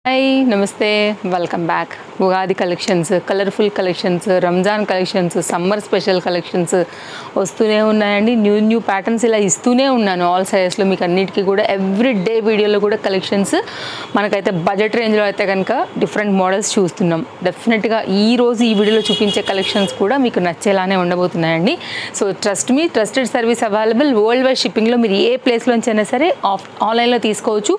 Hi నమస్తే welcome back. Ugadi collections, colourful collections, Ramzan collections, summer special collections వస్తూనే ఉన్నాయండి. New patterns ఇలా ఇస్తూనే ఉన్నాను ఆల్ సైజెస్లో మీకు అన్నిటికీ కూడా. ఎవ్రీ డే వీడియోలో కూడా కలెక్షన్స్ మనకైతే బడ్జెట్ రేంజ్లో అయితే కనుక డిఫరెంట్ మోడల్స్ చూస్తున్నాం. డెఫినెట్గా ఈరోజు ఈ వీడియోలో చూపించే కలెక్షన్స్ కూడా మీకు నచ్చేలానే ఉండబోతున్నాయండి. So trust me, trusted service available. World wide షిప్పింగ్లో మీరు ఏ ప్లేస్లోంచి అయినా సరే ఆన్లైన్లో తీసుకోవచ్చు,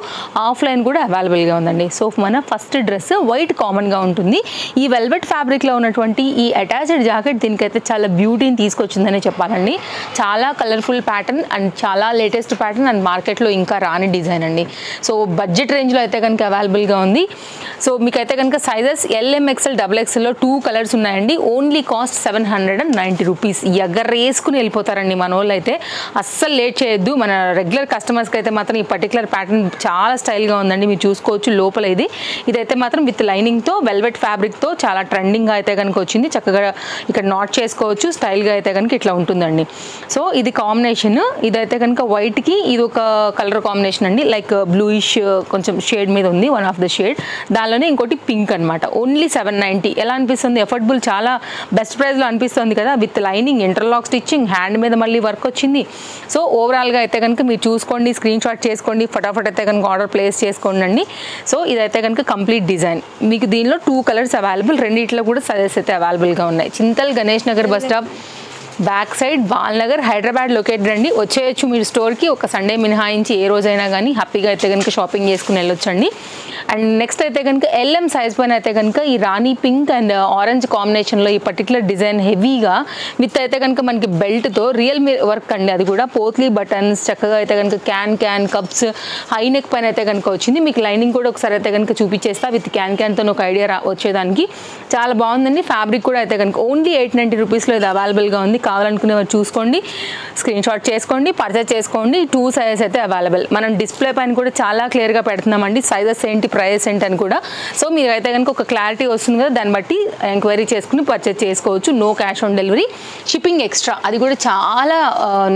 ఆఫ్లైన్ కూడా అవైలబుల్గా ఉందండి. సో మన ఫస్ట్ డ్రెస్ వైట్ కామన్గా ఉంటుంది. ఈ వెల్వెట్ ఫ్యాబ్రిక్లో ఉన్నటువంటి ఈ అటాచ్డ్ జాకెట్ దీనికైతే చాలా బ్యూటీని తీసుకొచ్చిందని చెప్పాలండి. చాలా కలర్ఫుల్ ప్యాటర్న్ అండ్ చాలా లేటెస్ట్ ప్యాటర్న్ అండ్ మార్కెట్లో ఇంకా రాని డిజైన్ అండి. సో బడ్జెట్ రేంజ్లో అయితే కనుక అవైలబుల్గా ఉంది. సో మీకైతే కనుక సైజెస్ LMXL XXLలో 2 కలర్స్ ఉన్నాయండి. Only cost 790 rupees. ఎగరేసుకుని వెళ్ళిపోతారండి మన వాళ్ళు అయితే. అస్సలు లేట్ చేయొద్దు. మన రెగ్యులర్ కస్టమర్స్కి అయితే మాత్రం ఈ పర్టికులర్ ప్యాటర్న్ చాలా స్టైల్గా ఉందండి. మీరు చూసుకోవచ్చు లోపల ఇదైతే మాత్రం విత్ లైనింగ్తో వెల్వెట్ ఫ్యాబ్రిక్తో చాలా ట్రెండింగ్గా అయితే కనుక వచ్చింది. చక్కగా ఇక్కడ నాట్ చేసుకోవచ్చు. స్టైల్గా అయితే కనుక ఇట్లా ఉంటుందండి. సో ఇది కాంబినేషన్. ఇదైతే కనుక వైట్కి ఇది ఒక కలర్ కాంబినేషన్ అండి. లైక్ బ్లూయిష్ కొంచెం షేడ్ మీద ఉంది, వన్ ఆఫ్ ద షేడ్. దానిలోనే ఇంకోటి పింక్ అనమాట. ఓన్లీ 790. ఎలా అనిపిస్తుంది? ఎఫర్డబుల్, చాలా బెస్ట్ ప్రైస్లో అనిపిస్తుంది కదా. With lining, interlock stitching, hand మీద మళ్ళీ వర్క్ వచ్చింది. సో ఓవరాల్గా అయితే కనుక మీరు చూసుకోండి, స్క్రీన్ షాట్ చేసుకోండి, ఫటాఫట్ అయితే కనుక ఆర్డర్ ప్లేస్ చేసుకోండి. సో ఇదైతే కనుక కంప్లీట్ డిజైన్. మీకు దీనిలో 2 కలర్స్ అవైలబుల్. రెండిట్లో కూడా సైజెస్ అయితే అవైలబుల్గా ఉన్నాయి. Chintal Ganesh Nagar bus stop back side, Balnagar, Hyderabad located అండి. వచ్చేయచ్చు మీరు స్టోర్కి. ఒక సండే మినహాయించి ఏ రోజైనా కానీ హ్యాపీగా అయితే కనుక షాపింగ్ చేసుకుని వెళ్ళొచ్చండి. అండ్ నెక్స్ట్ అయితే కనుక LM సైజ్ పైన అయితే కనుక ఈ రాణి పింక్ అండ్ ఆరెంజ్ కాంబినేషన్లో ఈ పర్టికులర్ డిజైన్ హెవీగా విత్ అయితే కనుక మనకి బెల్ట్తో రియల్ వర్క్ అండి. అది కూడా పోత్లీ బటన్స్, చక్కగా అయితే కనుక క్యాన్ కప్స్, హై నెక్ పైన అయితే కనుక వచ్చింది. మీకు లైనింగ్ కూడా ఒకసారి అయితే కనుక చూపించేస్తా విత్ క్యాన్తో ఒక ఐడియా వచ్చేదానికి. చాలా బాగుందండి. ఫ్యాబ్రిక్ కూడా అయితే కనుక ఓన్లీ 890 రూపీస్లో ఇది అవైలబుల్గా ఉంది. కావాలనుకునే వారు చూసుకోండి, స్క్రీన్ షాట్ చేసుకోండి, పర్చేస్ చేసుకోండి. 2 సైజెస్ అయితే అవైలబుల్. మనం డిస్ప్లే పైన కూడా చాలా క్లియర్గా పెడుతున్నామండి, సైజెస్ ఏంటి, ప్రైస్ ఏంటి అని కూడా. సో మీరు అయితే కనుక ఒక క్లారిటీ వస్తుంది కదా, దాన్ని బట్టి ఎంక్వైరీ చేసుకుని పర్చేస్ చేసుకోవచ్చు. No cash on delivery, shipping extra. అది కూడా చాలా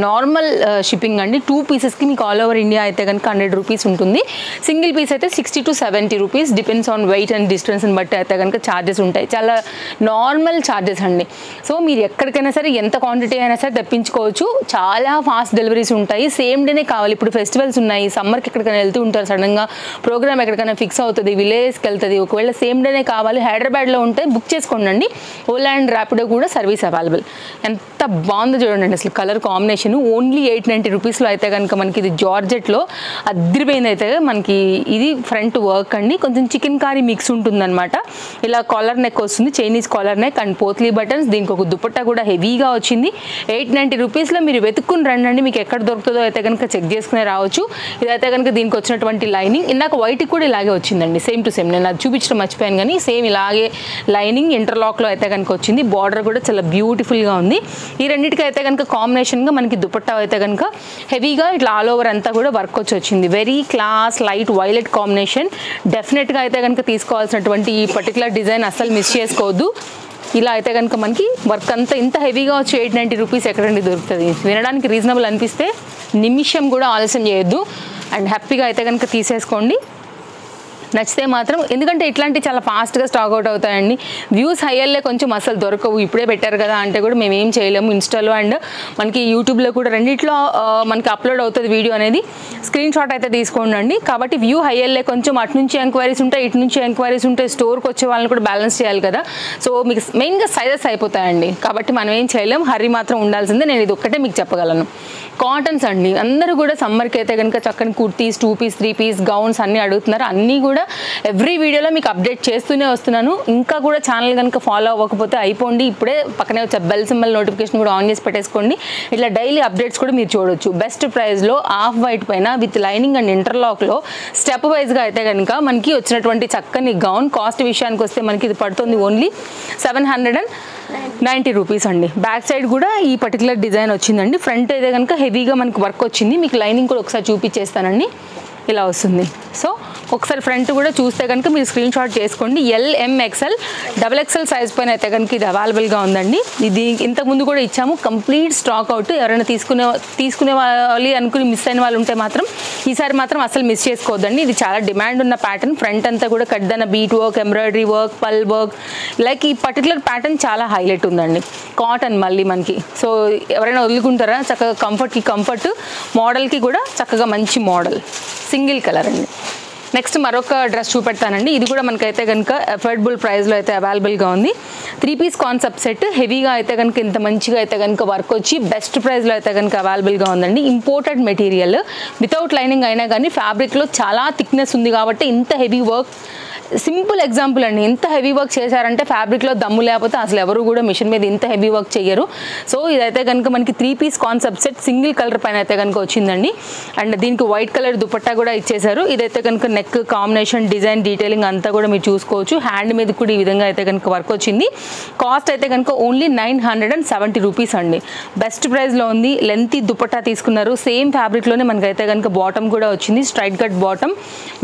నార్మల్ షిప్పింగ్ అండి. 2 పీసెస్కి మీకు ఆల్ ఓవర్ ఇండియా అయితే కనుక 100 రూపీస్ ఉంటుంది. సింగిల్ పీస్ అయితే 60 to 70 rupees, depends on weight and డిస్టెన్స్ని బట్టి అయితే కనుక ఛార్జెస్ ఉంటాయి. చాలా నార్మల్ ఛార్జెస్ అండి. సో మీరు ఎక్కడికైనా సరే ఎంత క్వాంటిటీ అయినా సరే తెప్పించుకోవచ్చు. చాలా ఫాస్ట్ డెలివరీస్ ఉంటాయి. సేమ్ డేనే కావాలి. ఇప్పుడు ఫెస్టివల్స్ ఉన్నాయి, సమ్మర్కి ఎక్కడికైనా వెళ్తూ ఉంటారు, సడన్గా ప్రోగ్రామ్ ఎక్కడికైనా ఫిక్స్ అవుతుంది, విలేజ్కి వెళ్తుంది, ఒకవేళ సేమ్ డేనే కావాలి, హైదరాబాద్లో ఉంటే బుక్ చేసుకోండి. ఓలా అండ్ ర్యాపిడో కూడా సర్వీస్ అవైలబుల్. ఎంత బాగుందో చూడండి అసలు కలర్ కాంబినేషన్. ఓన్లీ 890 రూపీస్లో అయితే కనుక మనకి ఇది జార్జెట్లో అద్రిపోయింది. అయితే మనకి ఇది ఫ్రంట్ వర్క్ అండి, కొంచెం చికెన్ కారీ మిక్స్ ఉంటుందన్నమాట. ఇలా కాలర్ నెక్ వస్తుంది, Chinese collar neck and potli buttons. దీనికి ఒక దుపట్టా కూడా హెవీగా వచ్చింది. 890 రూపీస్లో మీరు వెతుక్కుని రండి. మీకు ఎక్కడ దొరుకుతుందో అయితే కనుక చెక్ చేసుకునే రావచ్చు. ఇదైతే కనుక దీనికి వచ్చినటువంటి లైనింగ్ ఇందాక వైట్కి కూడా ఇలాగే వచ్చిందండి, సేమ్ టు సేమ్. నేను అది చూపించడం మర్చిపోయాను కానీ సేమ్ ఇలాగే లైనింగ్ ఇంటర్లాక్లో అయితే కనుక వచ్చింది. బార్డర్ కూడా చాలా బ్యూటిఫుల్గా ఉంది. ఈ రెండింటికి అయితే కనుక కాంబినేషన్గా మనకి దుపట్టా అయితే కనుక హెవీగా ఇట్లా ఆల్ ఓవర్ అంతా కూడా వర్క్ వచ్చింది. Very class light violet combination. డెఫినెట్గా అయితే కనుక తీసుకోవాల్సినటువంటి ఈ పర్టికులర్ డిజైన్ అస్సలు మిస్ చేసుకోవద్దు. ఇలా అయితే కనుక మనకి వర్క్ అంతా ఇంత హెవీగా వచ్చి 890 రూపీస్ ఎక్కడండి దొరుకుతుంది. వినడానికి రీజనబుల్ అనిపిస్తే నిమిషం కూడా ఆలస్యం చేయొద్దు అండ్ హ్యాపీగా అయితే కనుక తీసేసుకోండి. నచ్చితే మాత్రం, ఎందుకంటే ఇట్లాంటి చాలా ఫాస్ట్గా స్టాక్ అవుట్ అవుతాయండి. వ్యూస్ హైయర్లే కొంచెం అసలు దొరకవు. ఇప్పుడే పెట్టారు కదా అంటే కూడా మేము ఏం చేయలేము. ఇన్స్టాలో అండ్ మనకి యూట్యూబ్లో కూడా రెండిట్లో మనకి అప్లోడ్ అవుతుంది వీడియో అనేది. స్క్రీన్ షాట్ అయితే తీసుకోండి. కాబట్టి వ్యూ హైయర్లే కొంచెం అటు నుంచి ఎంక్వైరీస్ ఉంటాయి, ఇటు నుంచి ఎంక్వైరీస్ ఉంటాయి. స్టోర్కి వచ్చే వాళ్ళని కూడా బ్యాలెన్స్ చేయాలి కదా. సో మీకు మెయిన్గా సైజెస్ అయిపోతాయండి. కాబట్టి మనం ఏం చేయలేము, హర్రీ మాత్రం ఉండాల్సిందే. నేను ఇది ఒక్కటే మీకు చెప్పగలను. కాటన్స్ అండి. అందరూ కూడా సమ్మర్కి అయితే కనుక చక్కని కుర్తీస్, 2 పీస్ 3 పీస్ గౌన్స్ అన్నీ అడుగుతున్నారు. అన్నీ కూడా ఎవ్రీ వీడియోలో మీకు అప్డేట్ చేస్తూనే వస్తున్నాను. ఇంకా కూడా ఛానల్ కనుక ఫాలో అవ్వకపోతే అయిపోండి. ఇప్పుడే పక్కనే వచ్చే బెల్ సింబల్ నోటిఫికేషన్ కూడా ఆన్ చేసి పెట్టేసుకోండి. ఇట్లా డైలీ అప్డేట్స్ కూడా మీరు చూడొచ్చు. బెస్ట్ ప్రైస్లో ఆఫ్ వైట్ పైన విత్ లైనింగ్ అండ్ ఇంటర్లాక్లో స్టెప్ వైజ్గా అయితే కనుక మనకి వచ్చినటువంటి చక్కని గౌన్. కాస్ట్ విషయానికి వస్తే మనకి ఇది పడుతుంది ఓన్లీ 790 రూపీస్ అండి. బ్యాక్ సైడ్ కూడా ఈ పర్టికులర్ డిజైన్ వచ్చిందండి. ఫ్రంట్ అయితే కనుక హెవీగా మనకి వర్క్ వచ్చింది. మీకు లైనింగ్ కూడా ఒకసారి చూపించేస్తానండి. ఇలా వస్తుంది. సో ఒకసారి ఫ్రంట్ కూడా చూస్తే కనుక మీరు స్క్రీన్ షాట్ చేసుకోండి. LMXL XXL సైజ్ పైన అయితే కనుక ఇది అవైలబుల్గా ఉందండి. ఇది ఇంతకుముందు కూడా ఇచ్చాము, కంప్లీట్ స్టాక్ అవుట్. ఎవరైనా తీసుకునే వాళ్ళు అనుకుని మిస్ అయిన వాళ్ళు ఉంటే మాత్రం ఈసారి మాత్రం అసలు మిస్ చేసుకోవద్దండి. ఇది చాలా డిమాండ్ ఉన్న ప్యాటర్న్. ఫ్రంట్ అంతా కూడా కడ్దన బీట్ వర్క్, ఎంబ్రాయిడరీ వర్క్, పల్ వర్క్, లైక్ ఈ పర్టికులర్ ప్యాటర్న్ చాలా హైలైట్ ఉందండి. కాటన్ మళ్ళీ మనకి, సో ఎవరైనా వదులుకుంటారా చక్కగా, కంఫర్ట్, మోడల్కి కూడా చక్కగా మంచి మోడల్, సింగిల్ కలర్ అండి. నెక్స్ట్ మరొక డ్రెస్ చూపెడతానండి. ఇది కూడా మనకైతే కనుక అఫోర్డబుల్ ప్రైస్లో అయితే అవైలబుల్గా ఉంది. 3 పీస్ కాన్సెప్ట్ సెట్, హెవీగా అయితే కనుక ఇంత మంచిగా అయితే కనుక వర్క్ వచ్చి బెస్ట్ ప్రైస్లో అయితే కనుక అవైలబుల్గా ఉందండి. ఇంపోర్టెడ్ మెటీరియల్, వితౌట్ లైనింగ్ అయినా కానీ ఫ్యాబ్రిక్లో చాలా థిక్నెస్ ఉంది కాబట్టి ఇంత హెవీ వర్క్. సింపుల్ ఎగ్జాంపుల్ అండి, ఎంత హెవీ వర్క్ చేశారంటే ఫ్యాబ్రిక్లో దమ్ము లేకపోతే అసలు ఎవరు కూడా మిషన్ మీద ఇంత హెవీ వర్క్ చేయరు. సో ఇదైతే కనుక మనకి 3 piece concept set, single colour పైన అయితే కనుక వచ్చిందండి. అండ్ దీనికి వైట్ కలర్ దుపట్టా కూడా ఇచ్చేసారు. ఇదైతే కనుక నెక్ కాంబినేషన్, డిజైన్, డీటెయిలింగ్ అంతా కూడా మీరు చూసుకోవచ్చు. హ్యాండ్ మీద కూడా ఈ విధంగా అయితే కనుక వర్క్ వచ్చింది. కాస్ట్ అయితే కనుక ఓన్లీ 970 రూపీస్ అండి. బెస్ట్ ప్రైస్లో ఉంది. లెంతీ దుపట్టా తీసుకున్నారు. సేమ్ ఫ్యాబ్రిక్లోనే మనకైతే కనుక బాటమ్ కూడా వచ్చింది, straight cut bottom.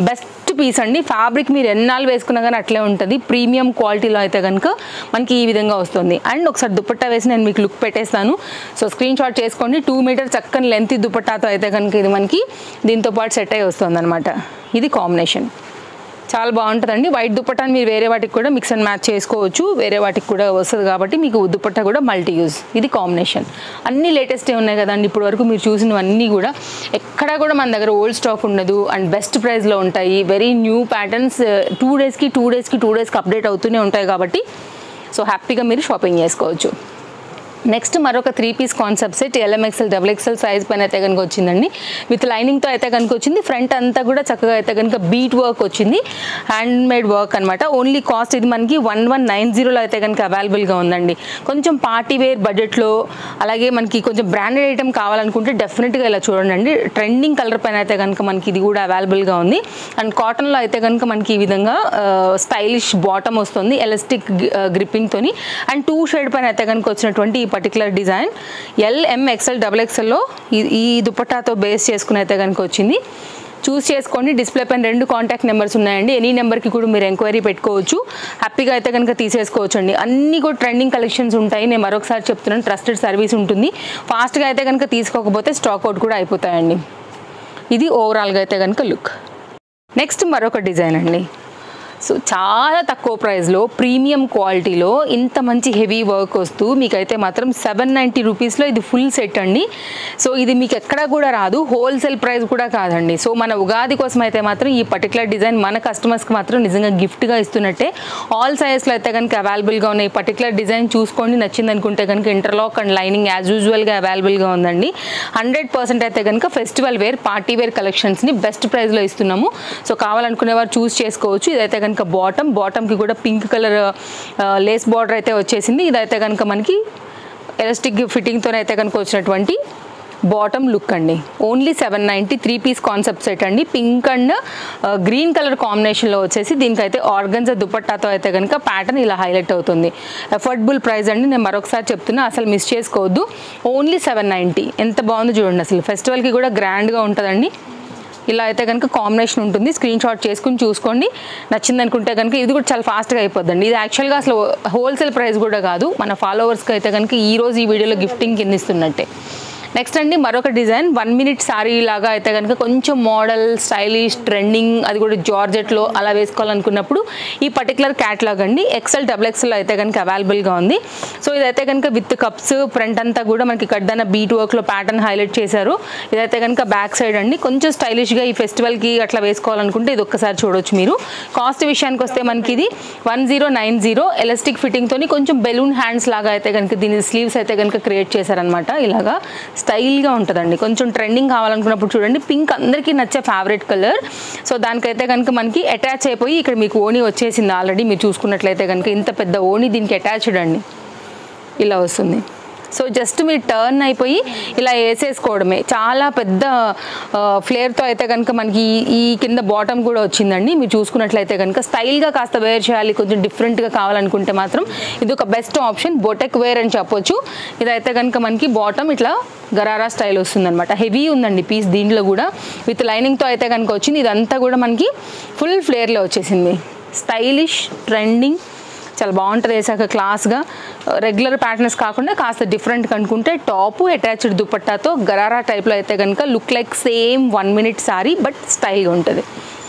Best piece అండి. ఫ్యాబ్రిక్ మీరు ఎన్నాళ్ళు వేసుకున్నా కానీ అట్లే ఉంటుంది. ప్రీమియం క్వాలిటీలో అయితే కనుక మనకి ఈ విధంగా వస్తుంది. అండ్ ఒకసారి దుపట్టా వేసి నేను మీకు లుక్ పెట్టేస్తాను. సో స్క్రీన్ షాట్ చేసుకోండి. 2 మీటర్ చక్కని లెంతీ దుపట్టాతో అయితే కనుక ఇది మనకి దీంతో పాటు సెట్ అయ్యి వస్తుంది అనమాట. ఇది కాంబినేషన్ చాలా బాగుంటుందండి. వైట్ దుపట్టాని మీరు వేరే వాటికి కూడా మిక్స్ అండ్ మ్యాచ్ చేసుకోవచ్చు, వేరే వాటికి కూడా వస్తుంది కాబట్టి మీకు దుపట్టా కూడా మల్టీ యూజ్. ఇది కాంబినేషన్. అన్నీ లేటెస్టే ఉన్నాయి కదండి ఇప్పటి వరకు మీరు చూసినవన్నీ కూడా. ఎక్కడా కూడా మన దగ్గర ఓల్డ్ స్టాక్ ఉండదు అండ్ బెస్ట్ ప్రైస్లో ఉంటాయి. వెరీ న్యూ ప్యాటర్న్స్ 2 డేస్కి అప్డేట్ అవుతూనే ఉంటాయి కాబట్టి సో హ్యాపీగా మీరు షాపింగ్ చేసుకోవచ్చు. నెక్స్ట్ మరొక 3 piece concept set, LMXL XXL size పైన అయితే కనుక వచ్చిందండి. విత్ లైనింగ్తో అయితే కనుక వచ్చింది. ఫ్రంట్ అంతా కూడా చక్కగా అయితే కనుక బీట్ వర్క్ వచ్చింది, హ్యాండ్ మేడ్ వర్క్ అనమాట. ఓన్లీ కాస్ట్ ఇది మనకి 1190లో అయితే కనుక అవైలబుల్గా ఉందండి. కొంచెం పార్టీ వేర్ బడ్జెట్లో, అలాగే మనకి కొంచెం బ్రాండెడ్ ఐటమ్ కావాలనుకుంటే డెఫినెట్గా ఇలా చూడండి. ట్రెండింగ్ కలర్ పైన అయితే కనుక మనకి ఇది కూడా అవైలబుల్గా ఉంది. అండ్ కాటన్లో అయితే కనుక మనకి ఈ విధంగా స్టైలిష్ బాటమ్ వస్తుంది, ఎలాస్టిక్ గ్రిప్పింగ్తోని. అండ్ 2 షేడ్ పైన అయితే కనుక వచ్చినటువంటి పర్టికులర్ డిజైన్ LMXL XXLలో ఈ దుపట్టాతో బేస్ చేసుకుని అయితే కనుక వచ్చింది. చూస్ చేసుకోండి. డిస్ప్లే పైన 2 కాంటాక్ట్ నెంబర్స్ ఉన్నాయండి. ఎనీ నెంబర్కి కూడా మీరు ఎంక్వైరీ పెట్టుకోవచ్చు, హ్యాపీగా అయితే కనుక తీసేసుకోవచ్చు అండి. అన్నీ కూడా ట్రెండింగ్ కలెక్షన్స్ ఉంటాయి. నేను మరొకసారి చెప్తున్నాను, ట్రస్టెడ్ సర్వీస్ ఉంటుంది. ఫాస్ట్గా అయితే కనుక తీసుకోకపోతే స్టాక్ అవుట్ కూడా అయిపోతాయండి. ఇది ఓవరాల్గా అయితే కనుక లుక్. నెక్స్ట్ మరొక డిజైన్ అండి. సో చాలా తక్కువ ప్రైస్లో ప్రీమియం క్వాలిటీలో ఇంత మంచి హెవీ వర్క్ వస్తూ మీకైతే మాత్రం 790 రూపీస్లో ఇది ఫుల్ సెట్ అండి. సో ఇది మీకు ఎక్కడా కూడా రాదు, హోల్సేల్ ప్రైస్ కూడా కాదండి. సో మన ఉగాది కోసం అయితే మాత్రం ఈ పర్టికులర్ డిజైన్ మన కస్టమర్స్కి మాత్రం నిజంగా గిఫ్ట్గా ఇస్తున్నట్టే. ఆల్ సైజెస్లో అయితే కనుక అవైలబుల్గా ఉన్నాయి. ఈ పర్టికులర్ డిజైన్ చూసుకోండి, నచ్చింది అనుకుంటే కనుక ఇంటర్లాక్ అండ్ లైనింగ్ యాజ్ యూజువల్గా అవైలబుల్గా ఉందండి. 100% అయితే కనుక ఫెస్టివల్ వేర్, పార్టీ వేర్ కలెక్షన్స్ని బెస్ట్ ప్రైస్లో ఇస్తున్నాము. సో కావాలనుకునేవారు చూస్ చేసుకోవచ్చు. ఇదైతే కనుక బాటమ్కి కూడా పింక్ కలర్ లేస్ బార్డర్ అయితే వచ్చేసింది. ఇదైతే కనుక మనకి ఎలాస్టిక్ ఫిట్టింగ్తో అయితే కనుక వచ్చినటువంటి బాటమ్ లుక్ అండి. ఓన్లీ 790 3 పీస్ కాన్సెప్ట్ సెట్ అండి. పింక్ అండ్ గ్రీన్ కలర్ కాంబినేషన్లో వచ్చేసి దీనికైతే ఆర్గన్జా దుపట్టాతో అయితే కనుక ప్యాటర్న్ ఇలా హైలైట్ అవుతుంది. అఫోర్డబుల్ ప్రైస్ అండి, నేను మరొకసారి చెప్తున్నా, అసలు మిస్ చేసుకోవద్దు. ఓన్లీ 790. ఎంత బాగుందో చూడండి. అసలు ఫెస్టివల్కి కూడా గ్రాండ్గా ఉంటుందండి. ఇలా అయితే కనుక కాంబినేషన్ ఉంటుంది. స్క్రీన్ షాట్ చేసుకుని చూసుకోండి, నచ్చింది అనుకుంటే కనుక. ఇది కూడా చాలా ఫాస్ట్గా అయిపోద్దండి. ఇది యాక్చువల్గా అసలు హోల్సేల్ ప్రైస్ కూడా కాదు, మన ఫాలోవర్స్కి అయితే కనుక ఈరోజు ఈ వీడియోలో గిఫ్టింగ్ కింద ఇస్తున్నట్టే. నెక్స్ట్ అండి మరొక డిజైన్ 1 మినిట్ సారీ లాగా అయితే కనుక కొంచెం మోడల్, స్టైలిష్, ట్రెండింగ్, అది కూడా జార్జెట్లో అలా వేసుకోవాలనుకున్నప్పుడు ఈ పర్టికులర్ క్యాటలాగ్ అండి. XL XXL అయితే కనుక అవైలబుల్గా ఉంది. సో ఇదైతే కనుక విత్ కప్స్, ఫ్రంట్ అంతా కూడా మనకి కడ్డన బీట్ వర్క్లో ప్యాటర్న్ హైలైట్ చేశారు. ఇదైతే కనుక బ్యాక్ సైడ్ అండి. కొంచెం స్టైలిష్గా ఈ ఫెస్టివల్కి అట్లా వేసుకోవాలనుకుంటే ఇది ఒక్కసారి చూడవచ్చు మీరు. కాస్ట్ విషయానికి వస్తే మనకి ఇది 1090 ఎలాస్టిక్ ఫిట్టింగ్తో కొంచెం బెలూన్ హ్యాండ్స్ లాగా అయితే కనుక దీని స్లీవ్స్ అయితే కనుక క్రియేట్ చేశారనమాట. ఇలాగా స్టైల్గా ఉంటుందండి. కొంచెం ట్రెండింగ్ కావాలనుకున్నప్పుడు చూడండి. పింక్ అందరికీ నచ్చే ఫేవరెట్ కలర్. సో దానికైతే కనుక మనకి అటాచ్ అయిపోయి ఇక్కడ మీకు ఓణి వచ్చేసింది ఆల్రెడీ. మీరు చూసుకున్నట్లయితే కనుక ఇంత పెద్ద ఓణి దీనికి అటాచ్డ్ అండి, ఇలా వస్తుంది. సో జస్ట్ మీరు టర్న్ అయిపోయి ఇలా వేసేసుకోవడమే. చాలా పెద్ద ఫ్లేర్తో అయితే కనుక మనకి ఈ కింద బాటమ్ కూడా వచ్చిందండి. మీరు చూసుకున్నట్లయితే కనుక స్టైల్గా కాస్త వేర్ చేయాలి, కొంచెం డిఫరెంట్గా కావాలనుకుంటే మాత్రం ఇది ఒక బెస్ట్ ఆప్షన్. బొటెక్ వేర్ అని చెప్పొచ్చు. ఇదైతే కనుక మనకి బాటమ్ ఇట్లా గరారా స్టైల్ వస్తుందన్నమాట. హెవీ ఉందండి పీస్, దీంట్లో కూడా విత్ లైనింగ్తో అయితే కనుక వచ్చింది. ఇదంతా కూడా మనకి ఫుల్ ఫ్లేర్లో వచ్చేసింది. స్టైలిష్, ట్రెండింగ్, చాలా బాగుంటుంది. వేసాక క్లాస్గా రెగ్యులర్ ప్యాటర్న్స్ కాకుండా కాస్త డిఫరెంట్గా అనుకుంటే టాపు అటాచ్డ్ దుపట్టాతో గరారా టైప్లో అయితే కనుక look like same 1 minute sorry, but స్టైల్గా ఉంటుంది.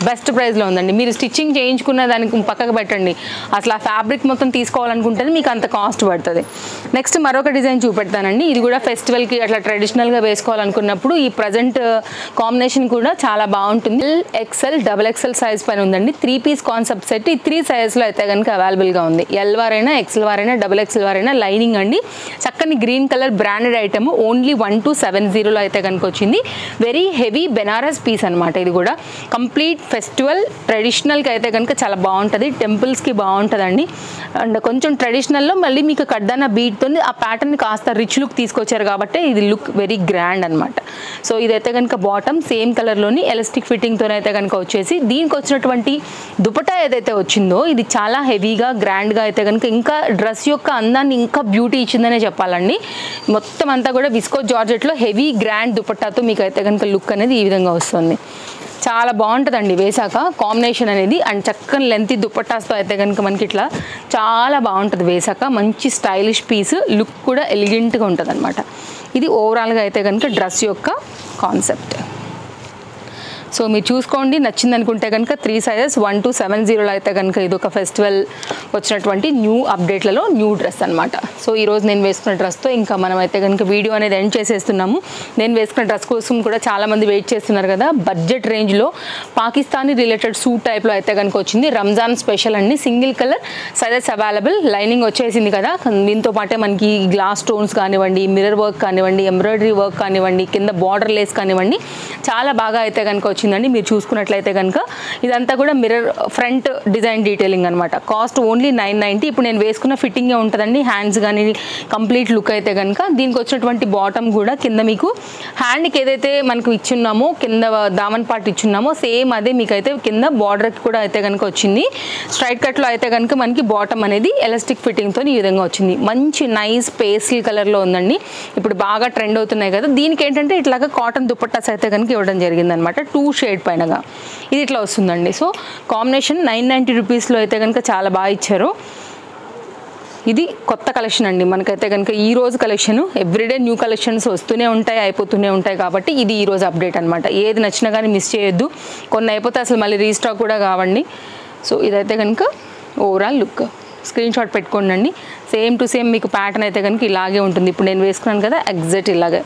బెస్ట్ ప్రైస్లో ఉందండి. మీరు స్టిచ్చింగ్ చేయించుకున్న దానికి పక్కకు పెట్టండి, అసలు ఆ ఫ్యాబ్రిక్ మొత్తం తీసుకోవాలనుకుంటే మీకు అంత కాస్ట్ పడుతుంది. నెక్స్ట్ మరొక డిజైన్ చూపెడతానండి. ఇది కూడా ఫెస్టివల్కి అట్లా ట్రెడిషనల్గా వేసుకోవాలనుకున్నప్పుడు ఈ ప్రజెంట్ కాంబినేషన్ కూడా చాలా బాగుంటుంది. XL, XXL సైజ్ పైన ఉందండి. 3 piece కాన్సెప్ట్ సెట్. ఈ 3 sizesలో అయితే కనుక అవైలబుల్గా ఉంది. L వారైనా, XL వారైనా, XXL వారైనా. లైనింగ్ అండి, చక్కని green colour branded item. Only 1270లో అయితే కనుక వచ్చింది. వెరీ హెవీ బెనారస్ పీస్ అనమాట. ఇది కూడా కంప్లీట్ ఫెస్టివల్ ట్రెడిషనల్కి అయితే కనుక చాలా బాగుంటుంది. టెంపుల్స్కి బాగుంటుందండి. అండ్ కొంచెం ట్రెడిషనల్లో మళ్ళీ మీకు కడ్దానా బీట్తో ఆ ప్యాటర్న్ కాస్త రిచ్ లుక్ తీసుకొచ్చారు కాబట్టి ఇది లుక్ వెరీ గ్రాండ్ అనమాట. సో ఇదైతే కనుక బాటమ్ సేమ్ కలర్లోని ఎలాస్టిక్ ఫిట్టింగ్తో అయితే కనుక వచ్చేసి, దీనికి వచ్చినటువంటి దుపట్టా ఏదైతే వచ్చిందో ఇది చాలా హెవీగా గ్రాండ్గా అయితే కనుక ఇంకా డ్రెస్ యొక్క అందాన్ని ఇంకా బ్యూటీ ఇచ్చిందనే చెప్పాలండి. మొత్తం అంతా కూడా విస్కో జార్జెట్లో హెవీ గ్రాండ్ దుపట్టాతో మీకు అయితే కనుక లుక్ అనేది ఈ విధంగా వస్తుంది. చాలా బాగుంటుందండి వేసాక కాంబినేషన్ అనేది. అండ్ చక్కని లెంతీ దుపట్టాస్తో అయితే కనుక మనకి ఇట్లా చాలా బాగుంటుంది వేసాక. మంచి స్టైలిష్ పీస్, లుక్ కూడా ఎలిగెంట్గా ఉంటుంది అనమాట. ఇది ఓవరాల్గా అయితే కనుక డ్రెస్ యొక్క కాన్సెప్ట్. సో మీరు చూసుకోండి, నచ్చింది అనుకుంటే కనుక 3 sizes 1270లో అయితే కనుక ఇది ఒక ఫెస్టివల్ వచ్చినటువంటి న్యూ అప్డేట్లలో న్యూ డ్రెస్ అనమాట. సో ఈరోజు నేను వేసుకున్న డ్రెస్తో ఇంకా మనం అయితే కనుక వీడియో అనేది ఎండ్ చేసేస్తున్నాము. నేను వేసుకున్న డ్రెస్ కోసం కూడా చాలామంది వెయిట్ చేస్తున్నారు కదా. బడ్జెట్ రేంజ్లో పాకిస్తానీ రిలేటెడ్ సూట్ టైప్లో అయితే కనుక వచ్చింది. రంజాన్ స్పెషల్ అండి. Single colour sizes available. Lining వచ్చేసింది కదా. దీంతో పాటే మనకి గ్లాస్ స్టోన్స్ కానివ్వండి, మిర్రర్ వర్క్ కానివ్వండి, ఎంబ్రాయిడరీ వర్క్ కానివ్వండి, కింద బార్డర్ లేస్ కానివ్వండి, చాలా బాగా అయితే కనుక వచ్చిందండి. మీరు చూసుకున్నట్లయితే కనుక ఇదంతా కూడా మిర్రర్ ఫ్రంట్ డిజైన్ డీటెయిలింగ్ అనమాట. Cost only 990. ఇప్పుడు నేను వేసుకున్న ఫిట్టింగే ఉంటుందండి. హ్యాండ్స్ కానీ కంప్లీట్ లుక్ అయితే కనుక. దీనికి వచ్చినటువంటి బాటమ్ కూడా కింద మీకు హ్యాండ్కి ఏదైతే మనకు ఇచ్చున్నామో, కింద దామన్ పార్ట్ ఇచ్చున్నామో సేమ్ అదే మీకైతే కింద బార్డర్కి కూడా అయితే కనుక వచ్చింది. స్ట్రైట్ కట్లో అయితే కనుక మనకి బాటమ్ అనేది ఎలాస్టిక్ ఫిట్టింగ్తో ఈ విధంగా వచ్చింది. మంచి నైస్ పేస్టల్ కలర్లో ఉందండి. ఇప్పుడు బాగా ట్రెండ్ అవుతున్నాయి కదా. దీనికి ఏంటంటే ఇట్లాగా కాటన్ దుపట్టాస్ అయితే కనుక ఇవ్వడం జరిగిందనమాట. 2 shade పైనగా ఇది ఇట్లా వస్తుందండి. సో కాంబినేషన్ 990 రూపీస్లో అయితే కనుక చాలా బాగా ఇచ్చారు. ఇది కొత్త కలెక్షన్ అండి మనకైతే కనుక. ఈ రోజు కలెక్షన్ ఎవ్రీడే న్యూ కలెక్షన్స్ వస్తూనే ఉంటాయి, అయిపోతూనే ఉంటాయి కాబట్టి ఇది ఈరోజు అప్డేట్ అనమాట. ఏది నచ్చినా కానీ మిస్ చేయొద్దు. కొన్ని అయిపోతే అసలు మళ్ళీ రీస్టాక్ కూడా కావండి. సో ఇదైతే కనుక ఓవరాల్ లుక్. స్క్రీన్ షాట్ పెట్టుకోండి. సేమ్ టు సేమ్ మీకు ప్యాటర్న్ అయితే కనుక ఇలాగే ఉంటుంది. ఇప్పుడు నేను వేసుకున్నాను కదా ఎగ్జాక్ట్ ఇలాగే.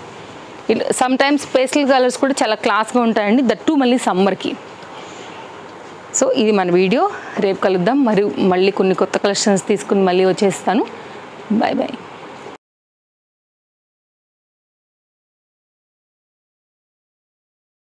సమ్ టైమ్స్ పేస్టల్ కలర్స్ కూడా చాలా క్లాస్గా ఉంటాయండి, దట్టు మళ్ళీ సమ్మర్కి. సో ఇది మన వీడియో. రేపు కలుద్దాం. మళ్ళీ కొన్ని కొత్త కలెక్షన్స్ తీసుకుని మళ్ళీ వచ్చేస్తాను. Bye bye.